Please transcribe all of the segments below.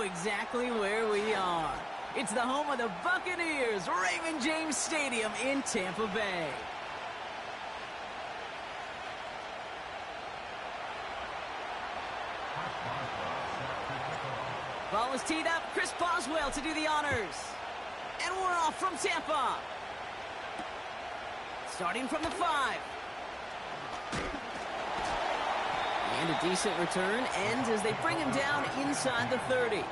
exactly where we are. It's the home of the Buccaneers, Raymond James Stadium in Tampa Bay. Ball is teed up. Chris Boswell to do the honors. And we're off from Tampa. Starting from the 5. And a decent return ends as they bring him down inside the 30.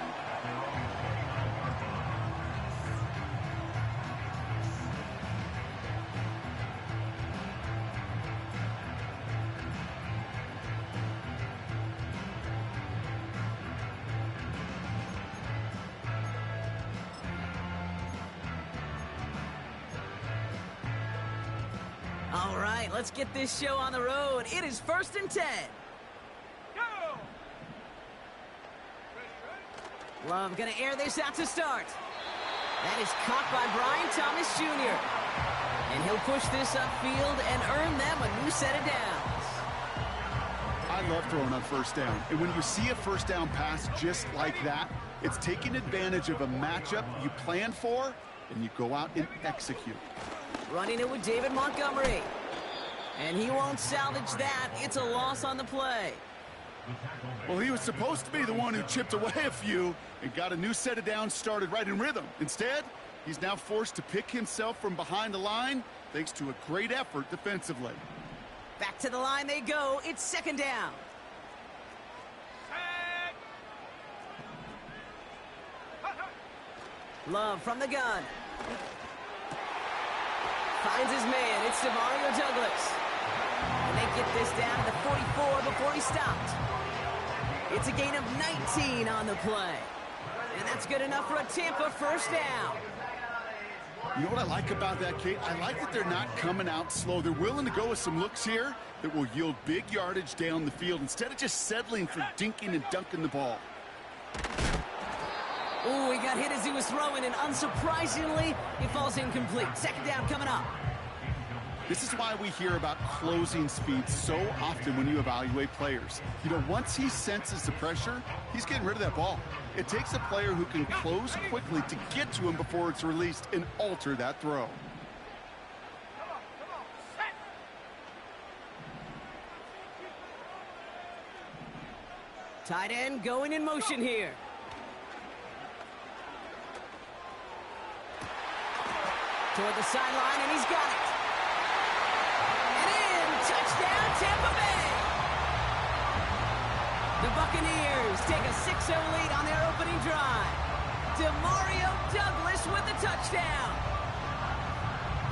All right, let's get this show on the road. It is 1st and 10. Go! Love gonna air this out to start. That is caught by Brian Thomas Jr. And he'll push this upfield and earn them a new set of downs. I love throwing on 1st down. And when you see a 1st down pass just like that, it's taking advantage of a matchup you plan for, and you go out and execute. Running it with David Montgomery. And he won't salvage that. It's a loss on the play. Well, he was supposed to be the one who chipped away a few and got a new set of downs started right in rhythm. Instead, he's now forced to pick himself from behind the line thanks to a great effort defensively. Back to the line they go. It's 2nd down. Love from the gun. Finds his man. It's Demario Douglas. And they get this down to the 44 before he stopped. It's a gain of 19 on the play. And that's good enough for a Tampa 1st down. You know what I like about that, Kate? I like that they're not coming out slow. They're willing to go with some looks here that will yield big yardage down the field instead of just settling for dinking and dunking the ball. Ooh, he got hit as he was throwing, and unsurprisingly, he falls incomplete. 2nd down coming up. This is why we hear about closing speed so often when you evaluate players. You know, once he senses the pressure, he's getting rid of that ball. It takes a player who can close quickly to get to him before it's released and alter that throw. Tight end going in motion here. Toward the sideline, and he's got it. And in, touchdown, Tampa Bay. The Buccaneers take a 6-0 lead on their opening drive. Demario Douglas with the touchdown.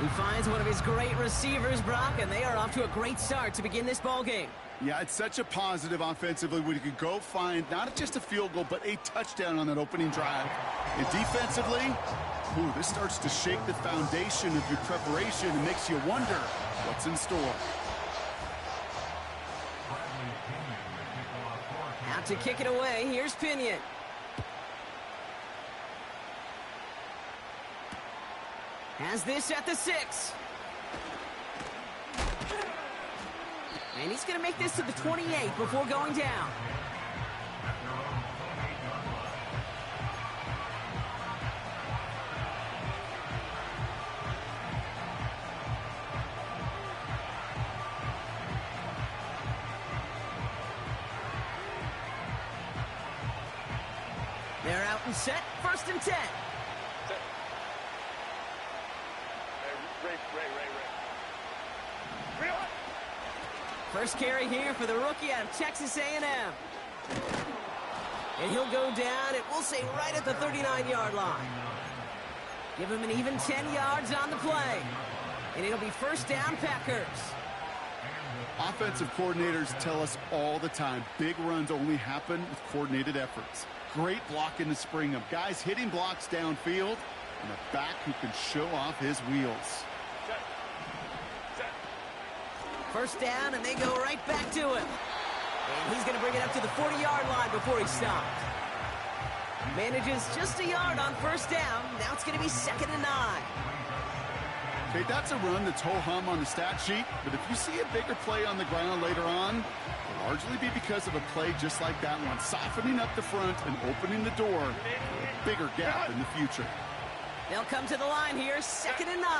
He finds one of his great receivers, Brock, and they are off to a great start to begin this ball game. Yeah, it's such a positive offensively when you could go find not just a field goal, but a touchdown on that opening drive. And defensively, ooh, this starts to shake the foundation of your preparation and makes you wonder what's in store. Out to kick it away, here's Pinion. Has this at the 6. And he's going to make this to the 28 before going down. They're out and set. 1st and 10. First carry here for the rookie out of Texas A&M. And he'll go down, it will say right at the 39-yard line. Give him an even 10 yards on the play. And it'll be 1st down, Packers. Offensive coordinators tell us all the time, big runs only happen with coordinated efforts. Great blocking to spring them. Guys hitting blocks downfield, and a back who can show off his wheels. 1st down, and they go right back to him. And he's going to bring it up to the 40-yard line before he stopped. Manages just a yard on 1st down. Now it's going to be 2nd and 9. Okay, that's a run that's ho-hum on the stat sheet, but if you see a bigger play on the ground later on, it'll largely be because of a play just like that one, softening up the front and opening the door for a bigger gap in the future. They'll come to the line here, 2nd and 9.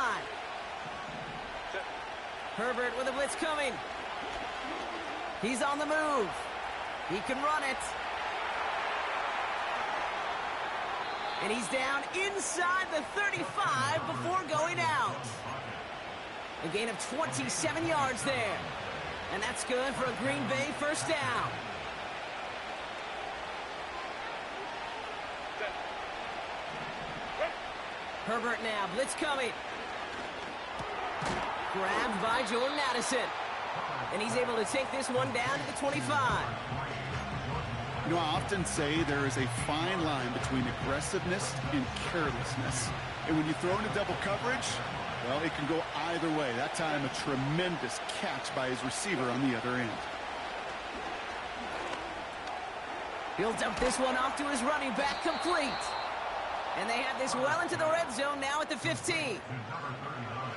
Herbert with a blitz coming. He's on the move. He can run it. And he's down inside the 35 before going out. A gain of 27 yards there. And that's good for a Green Bay first down. Herbert now, blitz coming. Grabbed by Jordan Addison. And he's able to take this one down to the 25. You know, I often say there is a fine line between aggressiveness and carelessness. And when you throw into double coverage, well, it can go either way. That time, a tremendous catch by his receiver on the other end. He'll dump this one off to his running back, complete. And they have this well into the red zone now at the 15.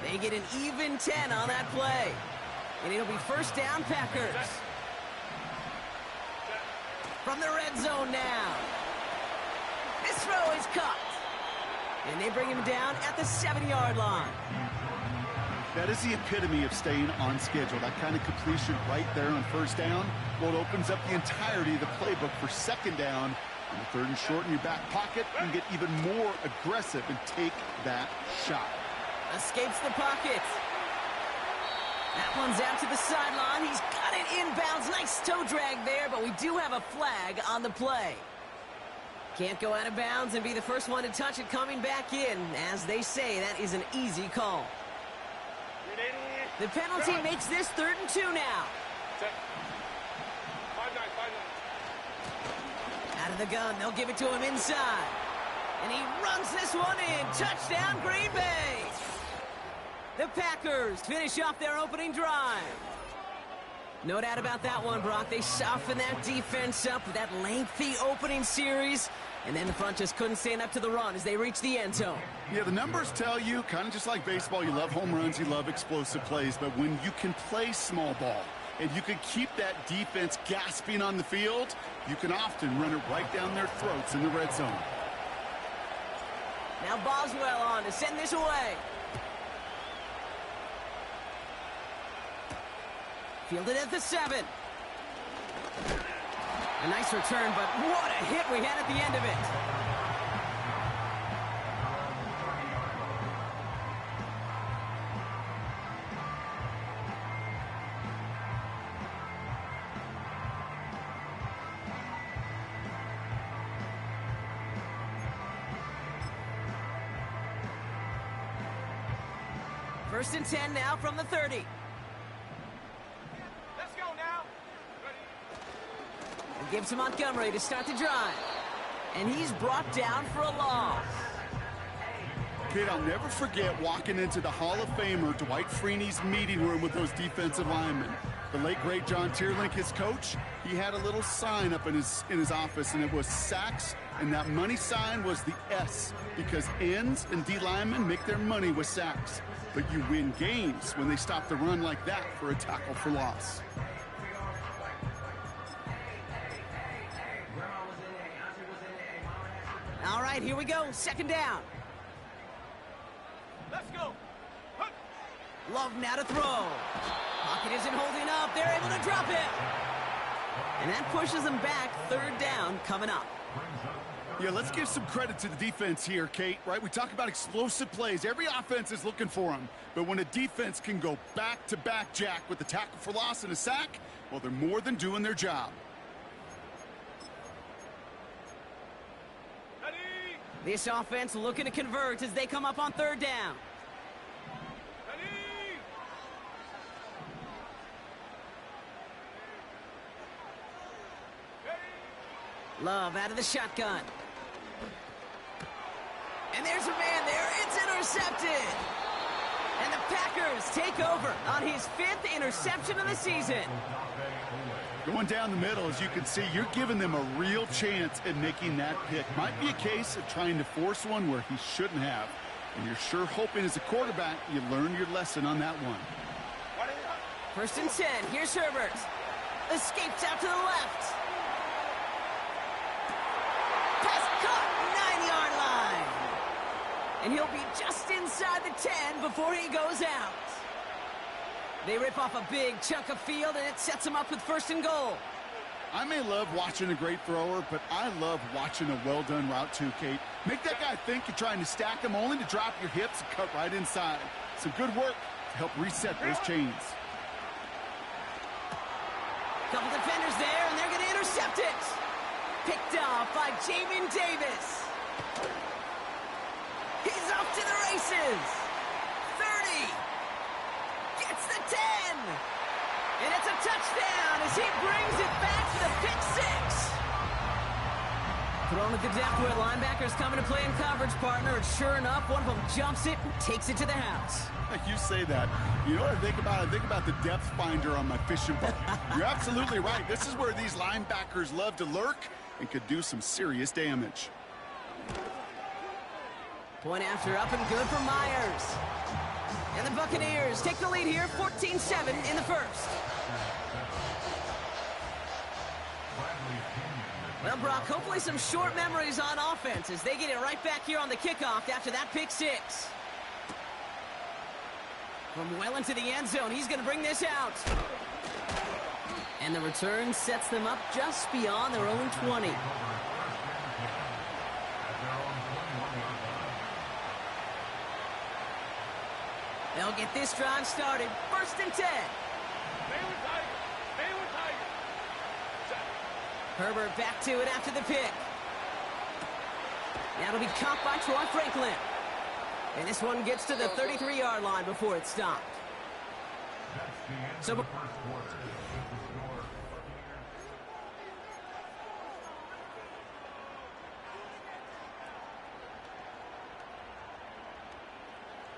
They get an even 10 on that play. And it'll be first down, Packers. From the red zone now. This throw is caught. And they bring him down at the 7-yard line. That is the epitome of staying on schedule. That kind of completion right there on first down. Well, it opens up the entirety of the playbook for second down. On the 3rd and short in your back pocket, and get even more aggressive and take that shot. Escapes the pocket. That one's out to the sideline. He's got it inbounds. Nice toe drag there, but we do have a flag on the play. Can't go out of bounds and be the first one to touch it coming back in. As they say, that is an easy call. The penalty makes this 3rd and 2 now. Out of the gun, they'll give it to him inside. And he runs this one in. Touchdown, Green Bay. The Packers finish off their opening drive. No doubt about that one, Brock. They softened that defense up with that lengthy opening series. And then the front just couldn't stand up to the run as they reached the end zone. Yeah, the numbers tell you, kind of just like baseball, you love home runs, you love explosive plays. But when you can play small ball and you can keep that defense gasping on the field, you can often run it right down their throats in the red zone. Now Boswell on to send this away. Fielded at the 7. A nice return, but what a hit we had at the end of it. First and 10 now from the 30. Gives to Montgomery to start the drive. And he's brought down for a loss. Kid, I'll never forget walking into the Hall of Famer Dwight Freeney's meeting room with those defensive linemen. The late, great John Tierlink, his coach, he had a little sign up in his office, and it was sacks, and that money sign was the S, because ends and D linemen make their money with sacks. But you win games when they stop the run like that for a tackle for loss. All right, here we go. Second down. Let's go. Love now to throw. Pocket isn't holding up. They're able to drop it. And that pushes them back. Third down coming up. Yeah, let's give some credit to the defense here, Kate, right? We talk about explosive plays. Every offense is looking for them. But when a defense can go back-to-back, Jack, with a tackle for loss and a sack, well, they're more than doing their job. This offense looking to convert as they come up on third down. Love out of the shotgun. And there's a man there. It's intercepted. And the Packers take over on his 5th interception of the season. Going down the middle, as you can see, you're giving them a real chance at making that pick. Might be a case of trying to force one where he shouldn't have. And you're sure hoping as a quarterback you learn your lesson on that one. 1st and 10. Here's Herbert. Escapes out to the left. Pass caught, 9-yard line. And he'll be just inside the 10 before he goes out. They rip off a big chunk of field, and it sets him up with 1st and goal. I may love watching a great thrower, but I love watching a well-done route too, Kate. Make that guy think you're trying to stack him only to drop your hips and cut right inside. Some good work to help reset those chains. Couple defenders there, and they're going to intercept it. Picked off by Jamin Davis. He's off to the races. 30. Gets the 10. And it's a touchdown as he brings it back to the pick 6. Thrown at the depth where linebackers coming to play in coverage, partner. And sure enough, one of them jumps it and takes it to the house. You say that. You know what I think about? I think about the depth finder on my fishing boat. You're absolutely right. This is where these linebackers love to lurk and could do some serious damage. Point after up and good for Myers. And the Buccaneers take the lead here, 14-7 in the 1st. Well, Brock, hopefully some short memories on offense as they get it right back here on the kickoff after that pick 6. From well into the end zone, he's going to bring this out. And the return sets them up just beyond their own 20. They'll get this drive started. 1st and 10. Herbert back to it after the pick. That'll be caught by Troy Franklin. And this one gets to the 33-yard line before it's stopped. So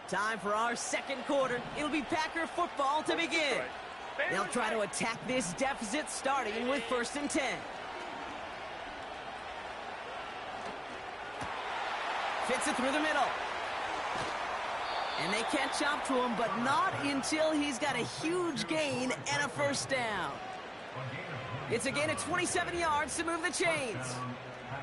time for our 2nd quarter. It'll be Packer football to begin. They'll try to attack this deficit starting with 1st and 10. Fits it through the middle. And they catch up to him, but not until he's got a huge gain and a 1st down. It's a gain of 27 yards to move the chains.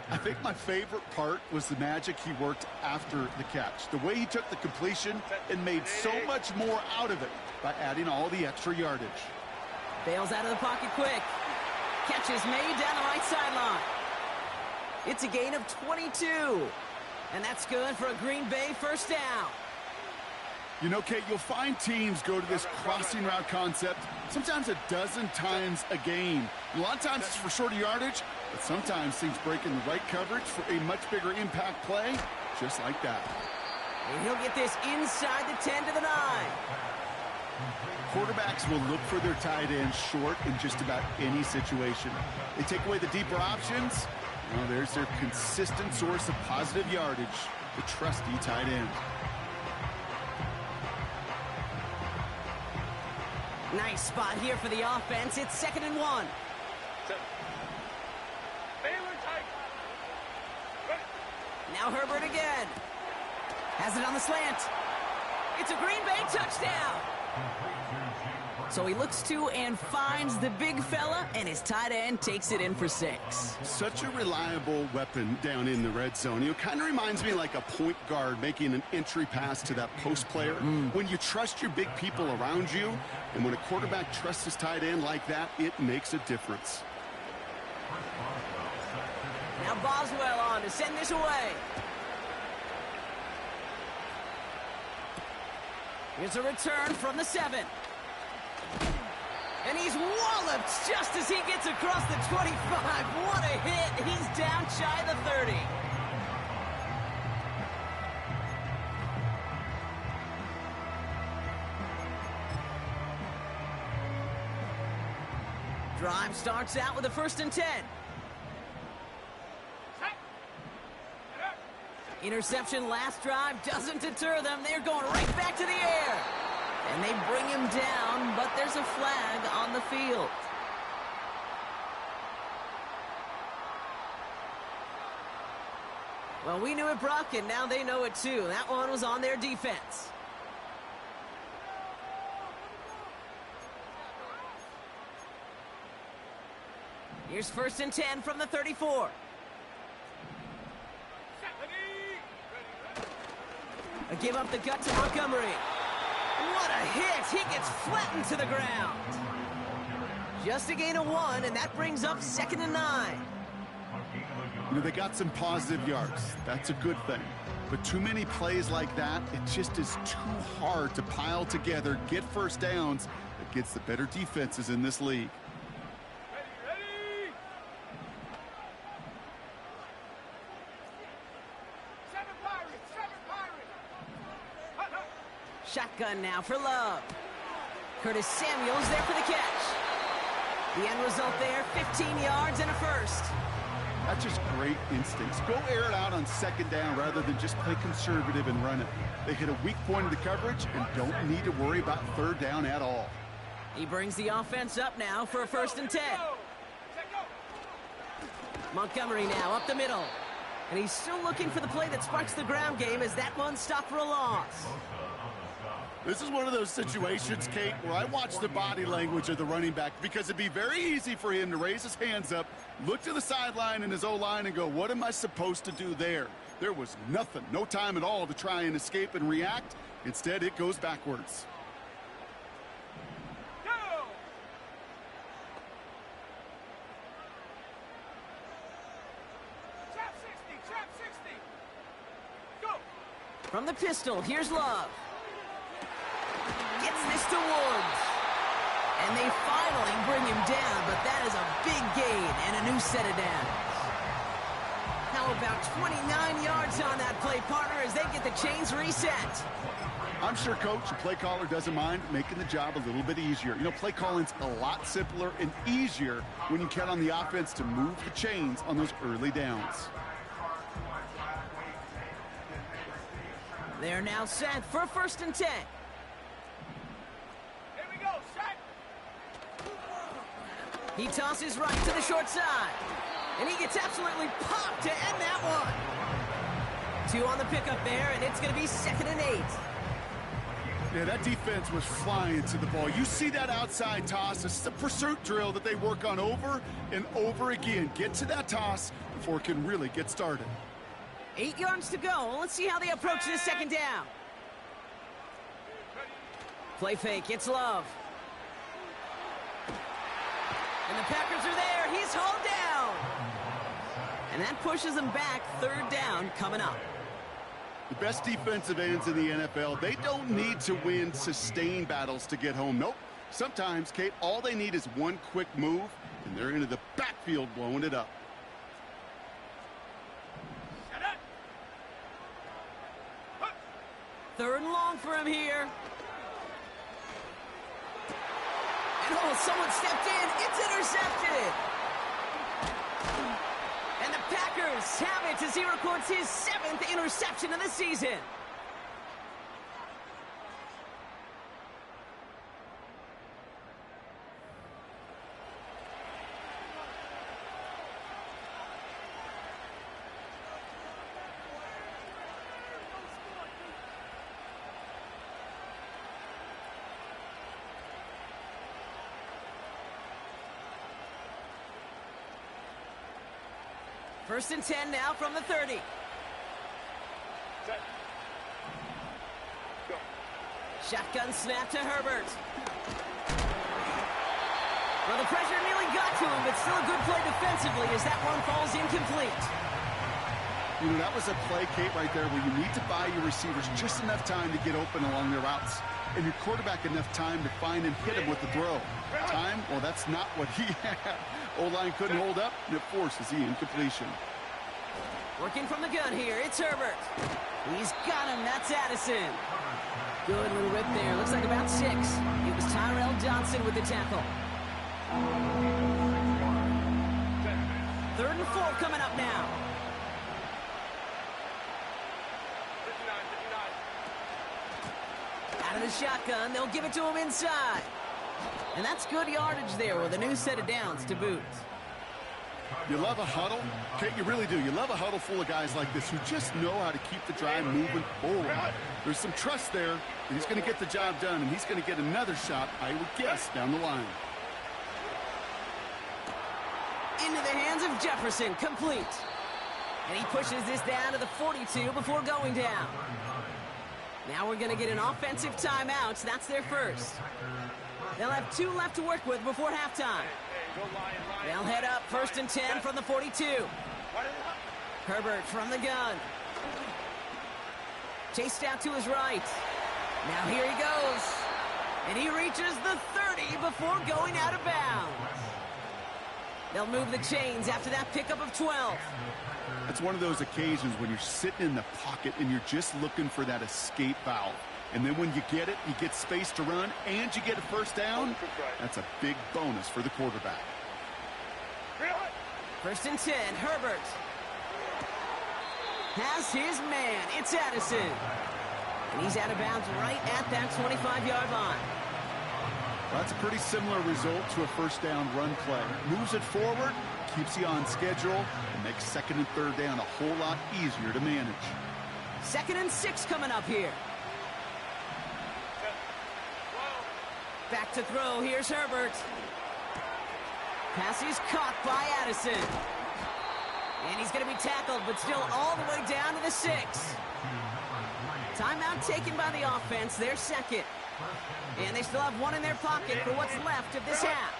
I think my favorite part was the magic he worked after the catch. The way he took the completion and made so much more out of it by adding all the extra yardage. Bails out of the pocket quick. Catch is made down the right sideline. It's a gain of 22. And that's good for a Green Bay 1st down. You know, Kate, you'll find teams go to this crossing route concept sometimes a dozen times a game. A lot of times it's for shorter yardage, but sometimes things break in the right coverage for a much bigger impact play, just like that. And he'll get this inside the 10 to the 9. Quarterbacks will look for their tight end short in just about any situation. They take away the deeper options. Well, there's their consistent source of positive yardage, the trusty tight end. Nice spot here for the offense. It's 2nd and 1. Now Herbert again. Has it on the slant. It's a Green Bay touchdown. So he looks to and finds the big fella, and his tight end takes it in for 6. Such a reliable weapon down in the red zone. It kind of reminds me like a point guard making an entry pass to that post player. When you trust your big people around you, and when a quarterback trusts his tight end like that, it makes a difference. Now Boswell on to send this away. Here's a return from the 7. And he's walloped just as he gets across the 25. What a hit. He's down shy of the 30. Drive starts out with a 1st and 10. Interception last drive doesn't deter them. They're going right back to the air. And they bring him down, but there's a flag on the field. Well, we knew it, Brock, and now they know it too. That one was on their defense. Here's 1st and 10 from the 34. A give up the gut to Montgomery. What a hit! He gets flattened to the ground. Just a gain of 1, and that brings up 2nd and 9. You know, they got some positive yards. That's a good thing. But too many plays like that, it just is too hard to pile together, get first downs against the better defenses in this league. Shotgun now for Love. Curtis Samuel's there for the catch. The end result there, 15 yards and a first. That's just great instincts. Go air it out on 2nd down rather than just play conservative and run it. They hit a weak point of the coverage and don't need to worry about 3rd down at all. He brings the offense up now for a 1st and 10. Montgomery now up the middle. And he's still looking for the play that sparks the ground game as that one stopped for a loss. This is one of those situations, Kate, where I watch the body language of the running back because it'd be very easy for him to raise his hands up, look to the sideline in his O-line and go, what am I supposed to do there? There was nothing, no time at all to try and escape and react. Instead, it goes backwards. Go! Trap 60! Go! From the pistol, here's Love. Gets this to Woods. And they finally bring him down, but that is a big gain and a new set of downs. How about 29 yards on that play, partner, as they get the chains reset? I'm sure, Coach, the play caller doesn't mind making the job a little bit easier. You know, play calling's a lot simpler and easier when you count on the offense to move the chains on those early downs. They're now set for a 1st and 10. He tosses right to the short side. And he gets absolutely popped to end that one. 2 on the pickup there, and it's going to be 2nd and 8. Yeah, that defense was flying to the ball. You see that outside toss. This is a pursuit drill that they work on over and over again. Get to that toss before it can really get started. 8 yards to go. Let's see how they approach this 2nd down. Play fake. It's Love. And the Packers are there. He's hauled down. And that pushes them back. 3rd down coming up. The best defensive ends in the NFL, they don't need to win sustained battles to get home. Nope. Sometimes, Kate, all they need is one quick move, and they're into the backfield blowing it up. Third and long for him here. And oh, someone stepped in. It's intercepted. And the Packers have it as he records his 7th interception of the season. First and 10 now from the 30. Set. Go. Shotgun snap to Herbert. Well, the pressure nearly got to him, but still a good play defensively as that one falls incomplete. You know, that was a play, Kate, right there where you need to buy your receivers just enough time to get open along their routes. And your quarterback enough time to find and hit him with the throw. Time? Well, that's not what he had. O-line couldn't hold up, and it forces the incompletion. Working from the gun here, it's Herbert. He's got him, that's Addison. Good little rip there, looks like about 6. It was Tyrell Johnson with the tackle. 3rd and 4 coming up now. 59. Out of the shotgun, they'll give it to him inside. And that's good yardage there with a new set of downs to boot. You love a huddle? Okay, you really do. You love a huddle full of guys like this who just know how to keep the drive moving forward. There's some trust there that he's going to get the job done, and he's going to get another shot, I would guess, down the line. Into the hands of Jefferson, complete. And he pushes this down to the 42 before going down. Now we're going to get an offensive timeout. So that's their first. They'll have 2 left to work with before halftime. They'll head up 1st and 10 from the 42. Herbert from the gun. Chased out to his right. Now here he goes. And he reaches the 30 before going out of bounds. They'll move the chains after that pickup of 12. It's one of those occasions when you're sitting in the pocket and you're just looking for that escape valve. And then when you get it, you get space to run, and you get a first down. That's a big bonus for the quarterback. 1st and 10, Herbert. Has his man. It's Addison. And he's out of bounds right at that 25-yard line. Well, that's a pretty similar result to a first down run play. Moves it forward, keeps you on schedule, and makes 2nd and 3rd down a whole lot easier to manage. 2nd and 6 coming up here. Back to throw. Here's Herbert. Pass is caught by Addison. And he's going to be tackled, but still all the way down to the 6. Timeout taken by the offense. Their second. And they still have 1 in their pocket for what's left of this half.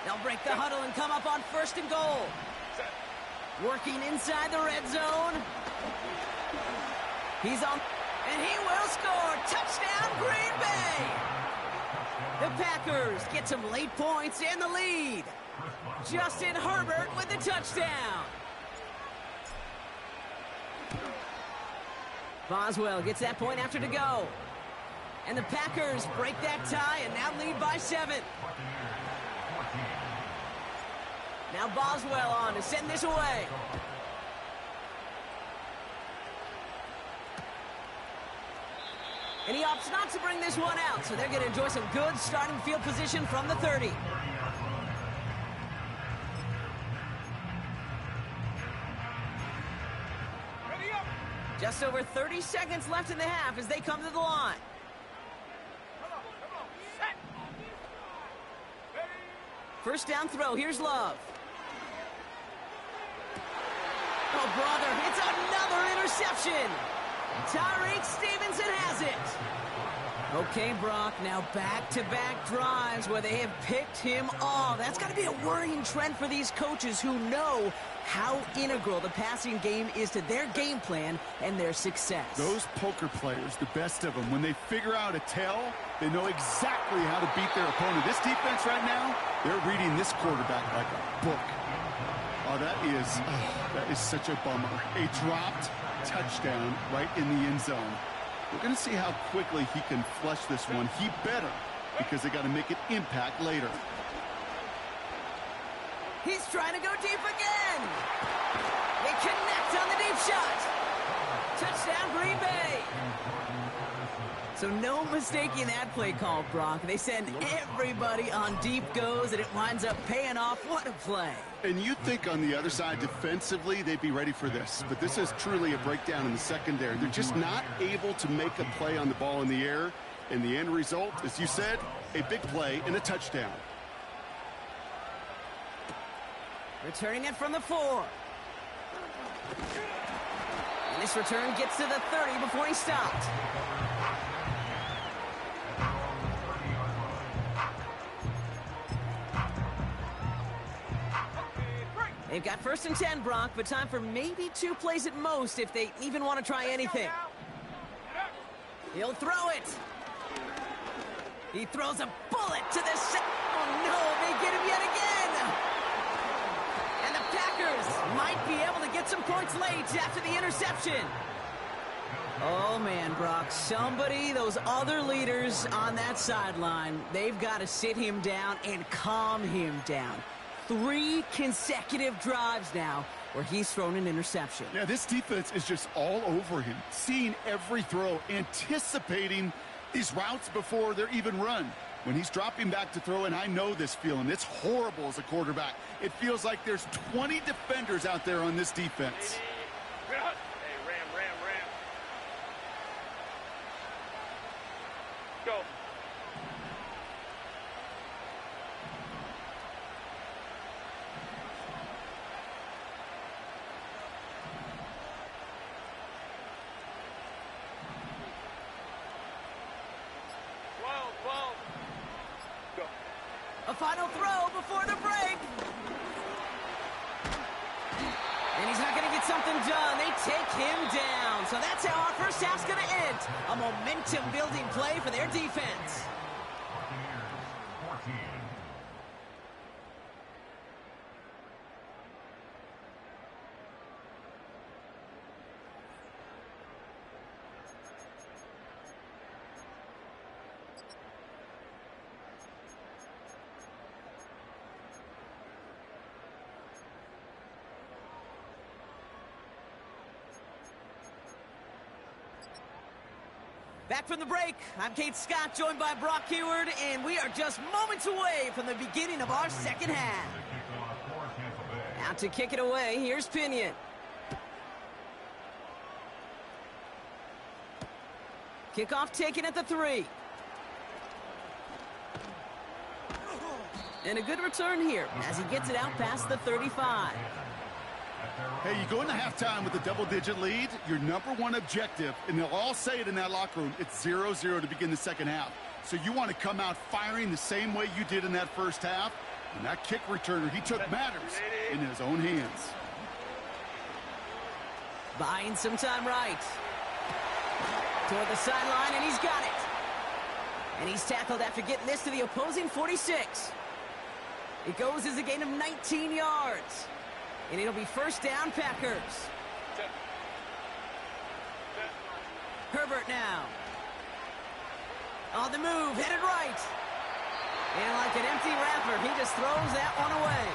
They'll break the huddle and come up on 1st and goal. Working inside the red zone. He's on, and he will score. Touchdown, Green Bay. The Packers get some late points in the lead. Justin Herbert with the touchdown. Boswell gets that point after to go. And the Packers break that tie and now lead by 7. Now Boswell on to send this away. And he opts not to bring this one out, so they're going to enjoy some good starting field position from the 30. Just over 30 seconds left in the half as they come to the line. First down throw. Here's Love. Oh, brother, it's another interception. Tyreek Stevenson has it. Okay, Brock, now back-to-back drives where they have picked him off. That's got to be a worrying trend for these coaches who know how integral the passing game is to their game plan and their success. Those poker players, the best of them, when they figure out a tell, they know exactly how to beat their opponent. This defense right now, they're reading this quarterback like a book. Oh, that is such a bummer. A dropped touchdown right in the end zone. We're going to see how quickly he can flush this one. He better, because they got to make it impact later. He's trying to go deep again. They connect on the deep shot. Touchdown, Green Bay. So no mistaking that play call, Brock. They send everybody on deep goes, and it winds up paying off. What a play. And you'd think on the other side, defensively, they'd be ready for this. But this is truly a breakdown in the secondary. They're just not able to make a play on the ball in the air. And the end result, as you said, a big play and a touchdown. Returning it from the 4. And this return gets to the 30 before he stopped. They've got 1st and 10, Brock, but time for maybe 2 plays at most if they even want to try anything. He'll throw it. He throws a bullet to the set. Oh, no, they get him yet again. And the Packers might be able to get some points late after the interception. Oh, man, Brock, those other leaders on that sideline, they've got to sit him down and calm him down. 3 consecutive drives now where he's thrown an interception. Yeah, this defense is just all over him, seeing every throw, anticipating these routes before they're even run. When he's dropping back to throw, and I know this feeling, it's horrible as a quarterback. It feels like there's 20 defenders out there on this defense. Hey, ram. Go. Go. A final throw before the break. And he's not going to get something done. They take him down. So that's how our first half's going to end. A momentum-building play for their defense. Back from the break, I'm Kate Scott, joined by Brock Heward, and we are just moments away from the beginning of our second half. Out to kick it away, here's Pinion. Kickoff taken at the 3. And a good return here as he gets it out past the 35. Hey, you go into halftime with a double-digit lead, your number one objective, and they'll all say it in that locker room, it's 0-0 to begin the second half. So you want to come out firing the same way you did in that first half. And that kick returner, he took matters in his own hands. Buying some time right. Toward the sideline, and he's got it. And he's tackled after getting this to the opposing 46. It goes as a gain of 19 yards. And it'll be first down, Packers. Herbert now. On the move, headed right. And like an empty wrapper, he just throws that one away.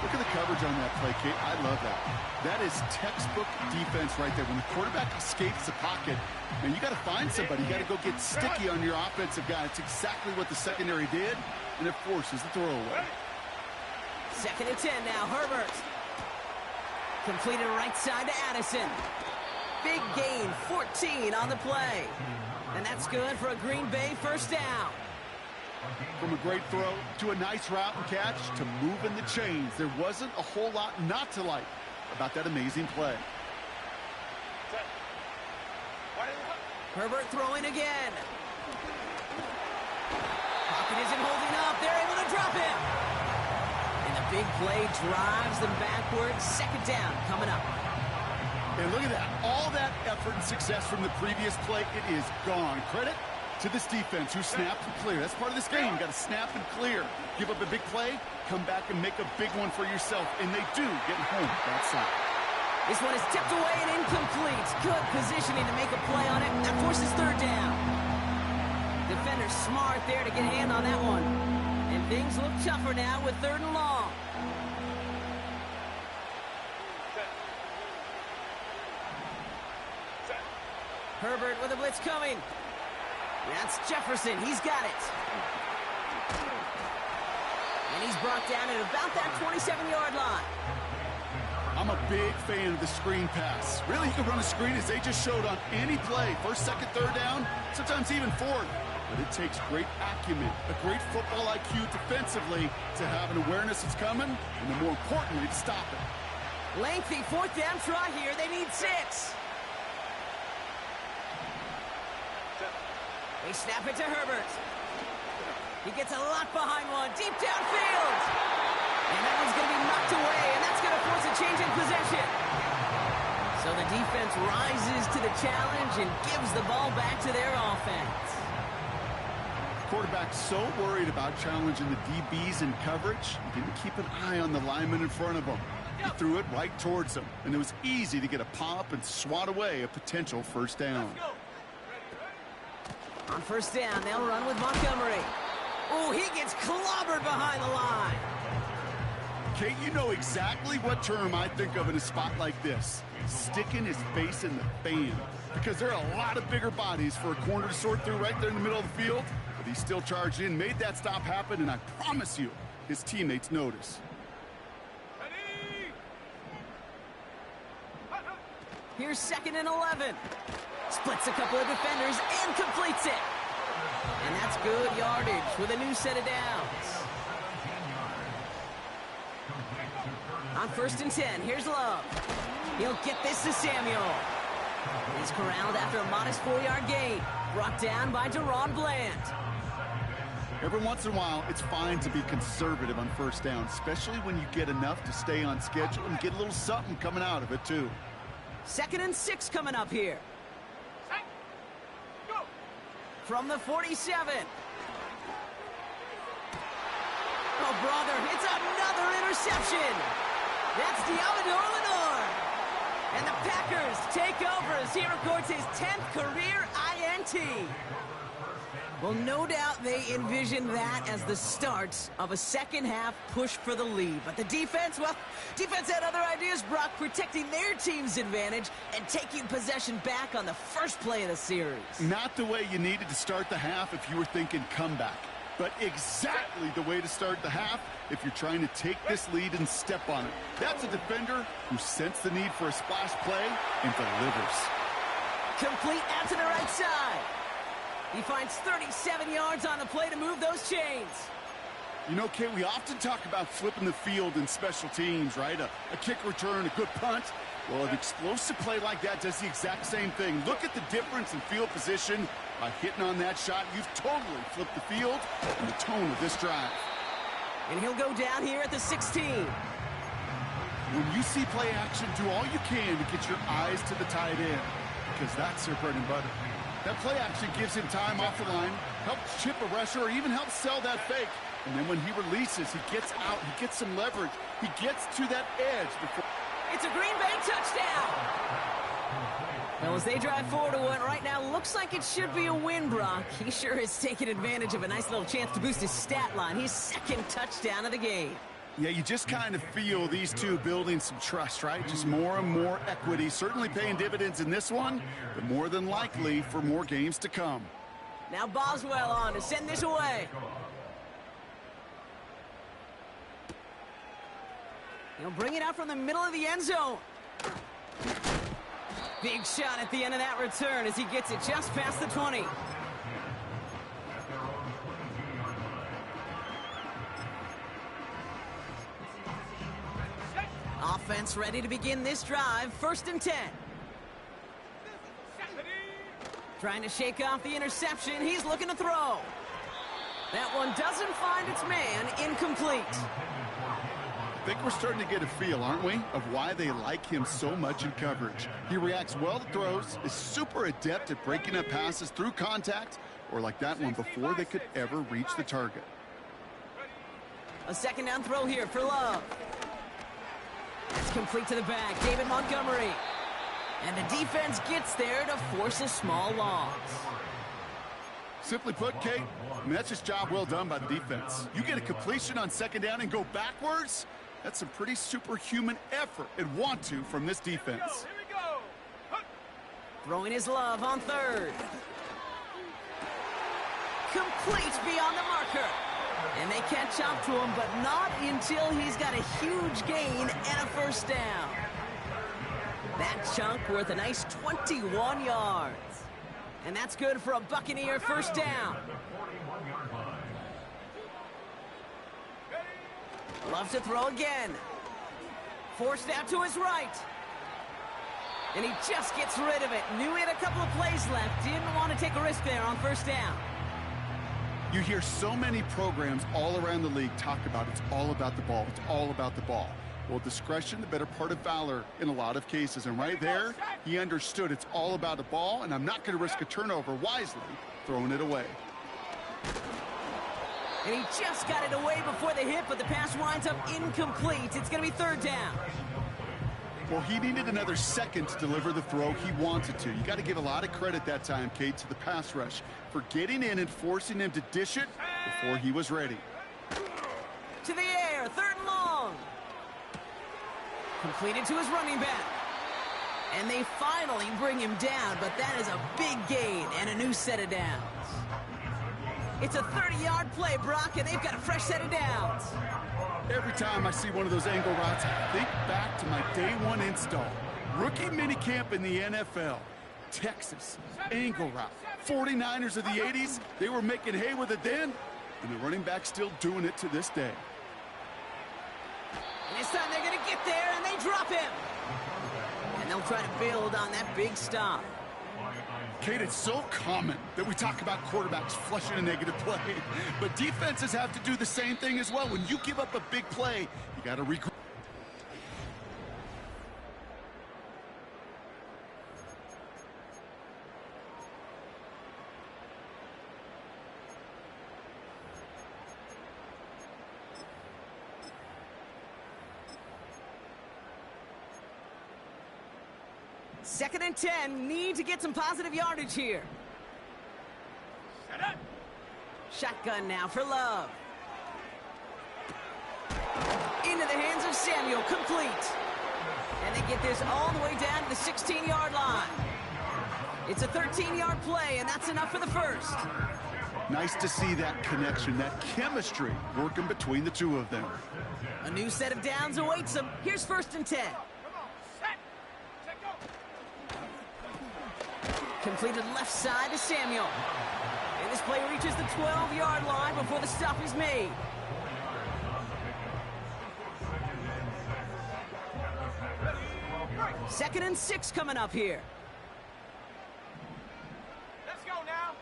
Look at the coverage on that play, Kate. I love that. That is textbook defense right there. When the quarterback escapes the pocket, man, you got to find somebody. You got to go get sticky on your offensive guy. It's exactly what the secondary did, and it forces the throwaway. 2nd and 10 now, Herbert. Completed right side to Addison. Big gain, 14 on the play. And that's good for a Green Bay first down. From a great throw to a nice route and catch to moving the chains. There wasn't a whole lot not to like about that amazing play. Herbert throwing again. Pocket isn't holding up. They're able to drop him. And the big play drives them backwards. 2nd down coming up. And look at that. All that effort and success from the previous play, it is gone. Credit to this defense who snapped and cleared. That's part of this game. You got to snap and clear. Give up a big play, come back and make a big one for yourself. And they do get home that side. This one is tipped away and incomplete. Good positioning to make a play on it. That forces 3rd down. Defender smart there to get a hand on that one. And things look tougher now with 3rd and long. Herbert with a blitz coming. That's Jefferson. He's got it. And he's brought down at about that 27-yard line. I'm a big fan of the screen pass. Really, you can run a screen as they just showed on any play. 1st, 2nd, 3rd down, sometimes even 4th. But it takes great acumen, a great football IQ defensively to have an awareness it's coming, and then more importantly, to stop it. Lengthy 4th down try here. They need 6. They snap it to Herbert. He gets a lot behind one, deep downfield. And that one's going to be knocked away, and that's going to force a change in possession. So the defense rises to the challenge and gives the ball back to their offense. Quarterback so worried about challenging the DBs in coverage, he didn't keep an eye on the lineman in front of him. He threw it right towards him, and it was easy to get a pop and swat away a potential 1st down. On 1st down, they'll run with Montgomery. Oh, he gets clobbered behind the line. Kate, you know exactly what term I think of in a spot like this. Sticking his face in the fan. Because there are a lot of bigger bodies for a corner to sort through right there in the middle of the field. But he still charged in, made that stop happen, and I promise you, his teammates notice. Here's 2nd and 11. Splits a couple of defenders and completes it. And that's good yardage with a new set of downs. On 1st and 10, here's Love. He'll get this to Samuel. He's corralled after a modest 4-yard gain. Brought down by Deron Bland. Every once in a while, it's fine to be conservative on 1st down, especially when you get enough to stay on schedule and get a little something coming out of it, too. 2nd and 6 coming up here. From the 47. Oh, brother, it's another interception. That's Diamador Lenore. And the Packers take over as he records his 10th career INT. Well, no doubt they envisioned that as the start of a second-half push for the lead. But the defense, well, defense had other ideas, Brock, protecting their team's advantage and taking possession back on the first play of the series. Not the way you needed to start the half if you were thinking comeback, but exactly the way to start the half if you're trying to take this lead and step on it. That's a defender who sensed the need for a splash play and delivers. Complete out to the right side. He finds 37 yards on the play to move those chains. You know, Kate, we often talk about flipping the field in special teams, right? A kick return, a good punt. Well, an explosive play like that does the exact same thing. Look at the difference in field position. By hitting on that shot, you've totally flipped the field and the tone of this drive. And he'll go down here at the 16. When you see play action, do all you can to get your eyes to the tight end, because that's their bread and butter. That play action gives him time off the line, helps chip a rusher, or even helps sell that fake. And then when he releases, he gets out, he gets some leverage. He gets to that edge before... It's a Green Bay touchdown! Well, as they drive forward to what right now looks like it should be a win, Brock, he sure has taken advantage of a nice little chance to boost his stat line. His 2nd touchdown of the game. Yeah, you just kind of feel these two building some trust, right? Just more and more equity, certainly paying dividends in this one, but more than likely for more games to come. Now Boswell on to send this away. He'll bring it out from the middle of the end zone. Big shot at the end of that return as he gets it just past the 20. Offense ready to begin this drive. 1st and 10. Trying to shake off the interception. He's looking to throw. That one doesn't find its man. Incomplete. I think we're starting to get a feel, aren't we, of why they like him so much in coverage. He reacts well to throws, is super adept at breaking up passes through contact, or like that one before they could ever reach the target. A 2nd down throw here for Love. It's complete to the back, David Montgomery. And the defense gets there to force a small loss. Simply put, Kate, I mean, that's just job well done by the defense. You get a completion on 2nd down and go backwards, that's some pretty superhuman effort and want to from this defense. Here we go. Throwing his Love on 3rd. Complete beyond the marker. And they catch up to him, but not until he's got a huge gain and a 1st down. That chunk worth a nice 21 yards. And that's good for a Buccaneer 1st down. Love to throw again. Forced out to his right. And he just gets rid of it. Knew he had a couple of plays left. Didn't want to take a risk there on 1st down. You hear so many programs all around the league talk about it's all about the ball. It's all about the ball. Well, discretion, the better part of valor in a lot of cases. And right there, he understood it's all about the ball, and I'm not going to risk a turnover wisely, throwing it away. And he just got it away before the hit, but the pass winds up incomplete. It's going to be 3rd down. Well, he needed another second to deliver the throw he wanted to. You got to give a lot of credit that time, Kate, to the pass rush for getting in and forcing him to dish it before he was ready. To the air, 3rd and long. Completed to his running back. And they finally bring him down, but that is a big gain and a new set of downs. It's a 30-yard play, Brock, and they've got a fresh set of downs. Every time I see one of those angle routes, I think back to my day one install. Rookie minicamp in the NFL. Texas, angle route. 49ers of the 80s, they were making hay with it then, and the running back's still doing it to this day. And this time they're going to get there, and they drop him. And they'll try to build on that big stop. Kate, it's so common that we talk about quarterbacks flushing a negative play, but defenses have to do the same thing as well. When you give up a big play, you got to regroup. Second and 10, need to get some positive yardage here. Set up. Shotgun now for Love. Into the hands of Samuel, complete. And they get this all the way down to the 16-yard line. It's a 13-yard play, and that's enough for the first. Nice to see that connection, that chemistry working between the two of them. A new set of downs awaits them. Here's first and 10. Completed left side to Samuel. And this play reaches the 12-yard line before the stop is made. Second and 6 coming up here. Let's go now.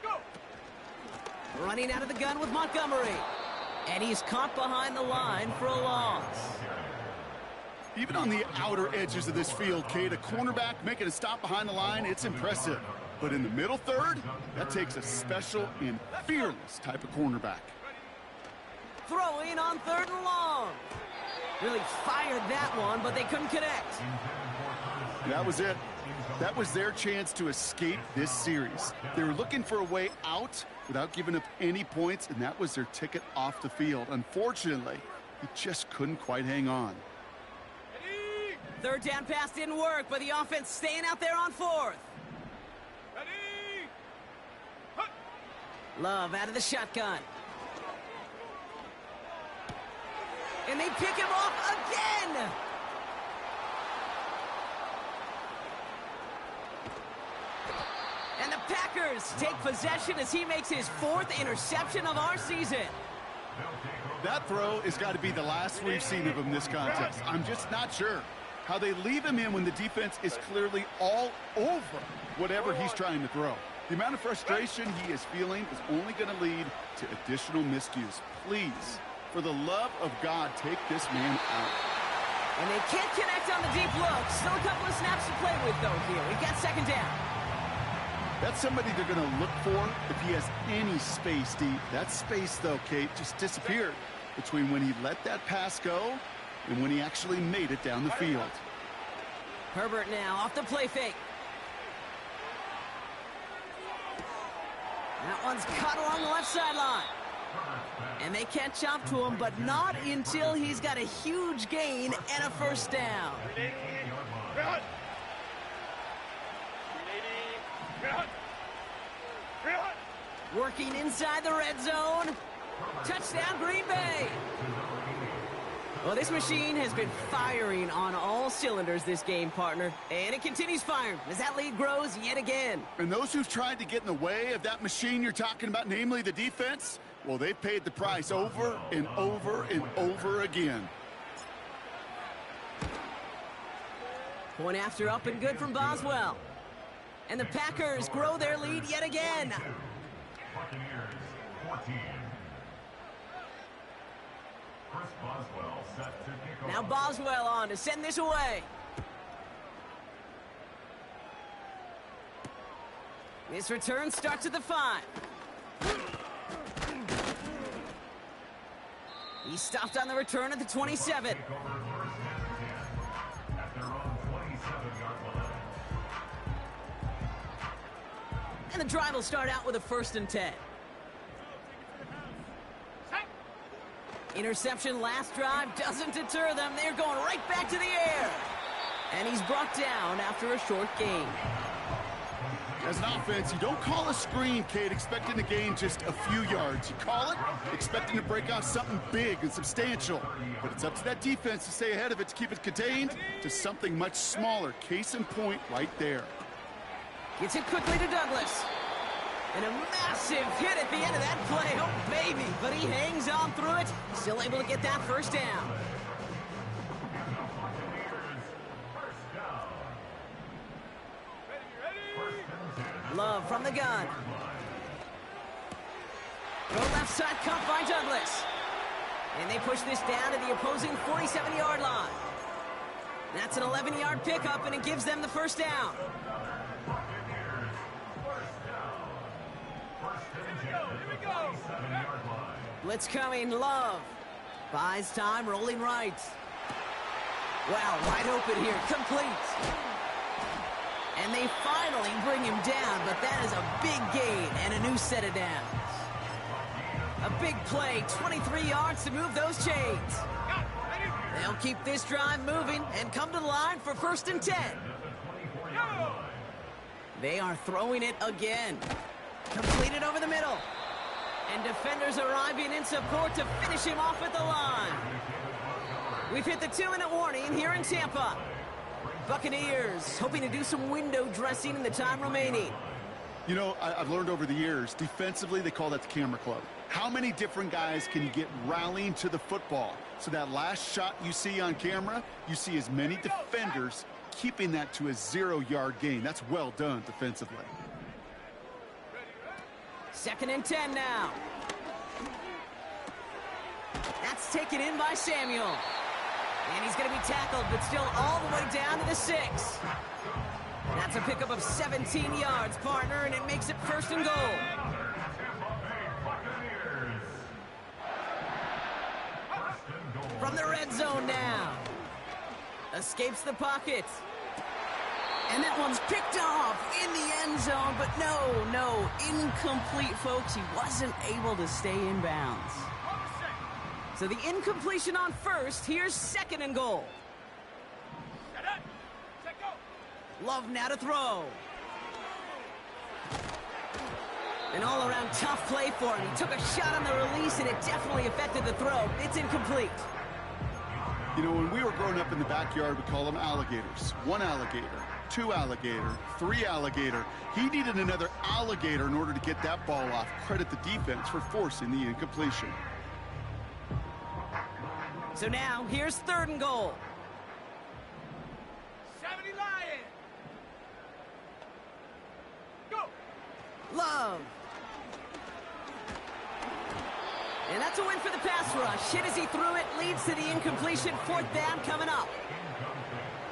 Go. Running out of the gun with Montgomery. And he's caught behind the line for a loss. Even on the outer edges of this field, Kate, a cornerback making a stop behind the line, it's impressive. But in the middle third, that takes a special and fearless type of cornerback. Throwing on third and long. Really fired that one, but they couldn't connect. That was it. That was their chance to escape this series. They were looking for a way out without giving up any points, and that was their ticket off the field. Unfortunately, he just couldn't quite hang on. Third down pass didn't work, but the offense staying out there on fourth. Ready. Love out of the shotgun. And they pick him off again. And the Packers take possession as he makes his 4th interception of our season. That throw has got to be the last we've seen of him this contest. I'm just not sure how they leave him in when the defense is clearly all over whatever he's trying to throw. The amount of frustration he is feeling is only going to lead to additional miscues. Please, for the love of God, take this man out. And they can't connect on the deep look. Still a couple of snaps to play with, though, here. We've got second down. That's somebody they're going to look for if he has any space deep. That space, though, Kate, just disappeared between when he let that pass go and when he actually made it down the field. Herbert now off the play fake. That one's caught along the left sideline. And they catch up to him, but not until he's got a huge gain and a first down. Working inside the red zone. Touchdown, Green Bay. Well, this machine has been firing on all cylinders this game, partner. And it continues firing as that lead grows yet again. And those who've tried to get in the way of that machine you're talking about, namely the defense, well, they've paid the price over and over and over again. Point after up and good from Boswell. And the Packers grow their lead yet again. Now Boswell on to send this away. This return starts at the 5. He stopped on the return at the 27. And the drive will start out with a 1st and 10. Interception last drive doesn't deter them. They're going right back to the air. And he's brought down after a short gain. As an offense, you don't call a screen, Kate, expecting to gain just a few yards. You call it expecting to break off something big and substantial. But it's up to that defense to stay ahead of it, to keep it contained to something much smaller. Case in point right there. Gets it quickly to Douglas. And a massive hit at the end of that play. Oh, baby. But he hangs on through it. Still able to get that first down. Love from the gun. Throw left side cut by Douglas. And they push this down to the opposing 47-yard line. That's an 11-yard pickup, and it gives them the first down. Blitz coming, Love. Buys time, rolling right. Wow, wide open here, complete. And they finally bring him down, but that is a big gain and a new set of downs. A big play, 23 yards to move those chains. They'll keep this drive moving and come to the line for 1st and 10. They are throwing it again. Completed over the middle. And defenders arriving in support to finish him off at the line. We've hit the 2-minute warning here in Tampa. Buccaneers hoping to do some window dressing in the time remaining. You know, I've learned over the years, defensively, they call that the camera club. How many different guys can you get rallying to the football? So that last shot you see on camera, you see as many defenders keeping that to a 0-yard gain. That's well done defensively. 2nd and 10 now. That's taken in by Samuel. And he's going to be tackled, but still all the way down to the 6. That's a pickup of 17 yards, partner, and it makes it 1st and goal. From the red zone now. Escapes the pocket. And that one's picked off in the end zone, but no, incomplete, folks. He wasn't able to stay in bounds. So the incompletion on 1st. Here's 2nd and goal. Love now to throw. An all-around tough play for him. He took a shot on the release, and it definitely affected the throw. It's incomplete. You know, when we were growing up in the backyard, we call them alligators. 1 alligator, 2 alligator, 3 alligator. He needed another alligator in order to get that ball off. Credit the defense for forcing the incompletion. So now, here's 3rd and goal. 70 Lions. Go. Love. And that's a win for the pass rush. Hit as he threw it, leads to the incompletion. 4th down coming up.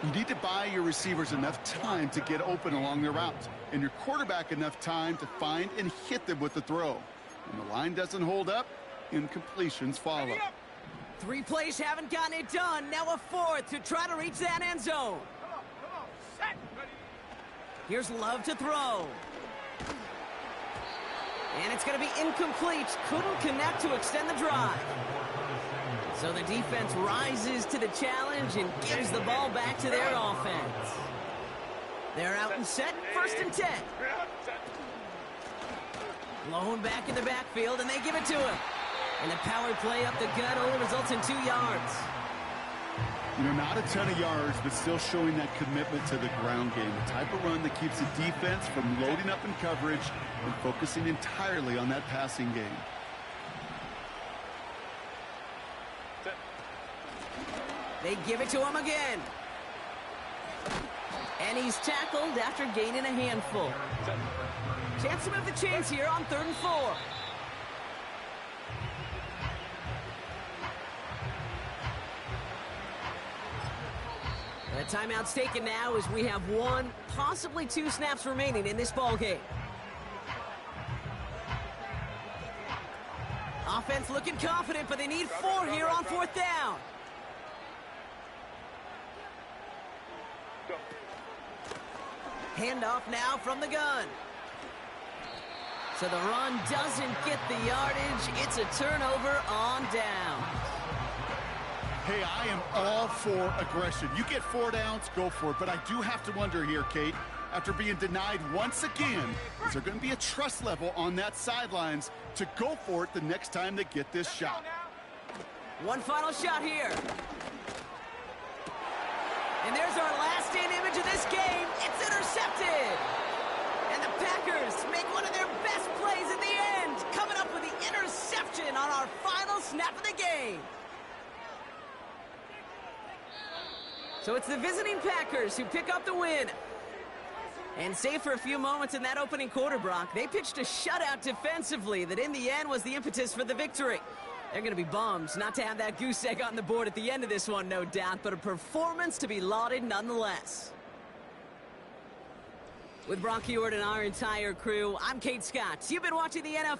You need to buy your receivers enough time to get open along their routes, and your quarterback enough time to find and hit them with the throw. When the line doesn't hold up, incompletions follow. 3 plays haven't gotten it done. Now a 4th to try to reach that end zone. Come on. Set. Ready. Here's Love to throw. And it's going to be incomplete. Couldn't connect to extend the drive. So the defense rises to the challenge and gives the ball back to their offense. They're out and set, 1st and 10. Blown back in the backfield, and they give it to him. And the power play up the gut only results in 2 yards. You know, not a ton of yards, but still showing that commitment to the ground game. The type of run that keeps the defense from loading up in coverage and focusing entirely on that passing game. They give it to him again. And he's tackled after gaining a handful. Chance to move the chains here on 3rd and 4. The timeout's taken now as we have 1, possibly 2 snaps remaining in this ball game. Offense looking confident, but they need 4 here on 4th down. Handoff now from the gun. So the run doesn't get the yardage. It's a turnover on down. Hey, I am all for aggression. You get 4 downs, go for it. But I do have to wonder here, Kate, after being denied once again, is there going to be a trust level on that sidelines to go for it the next time they get this shot? One final shot here. And there's our last-stand image of this game. It's intercepted. And the Packers make one of their best plays in the end, coming up with the interception on our final snap of the game. So it's the visiting Packers who pick up the win. And save for a few moments in that opening quarter, Brock, they pitched a shutout defensively that in the end was the impetus for the victory. They're going to be bummed not to have that goose egg on the board at the end of this one, no doubt, but a performance to be lauded nonetheless. With Brock Heward and our entire crew, I'm Kate Scott. You've been watching the NFL.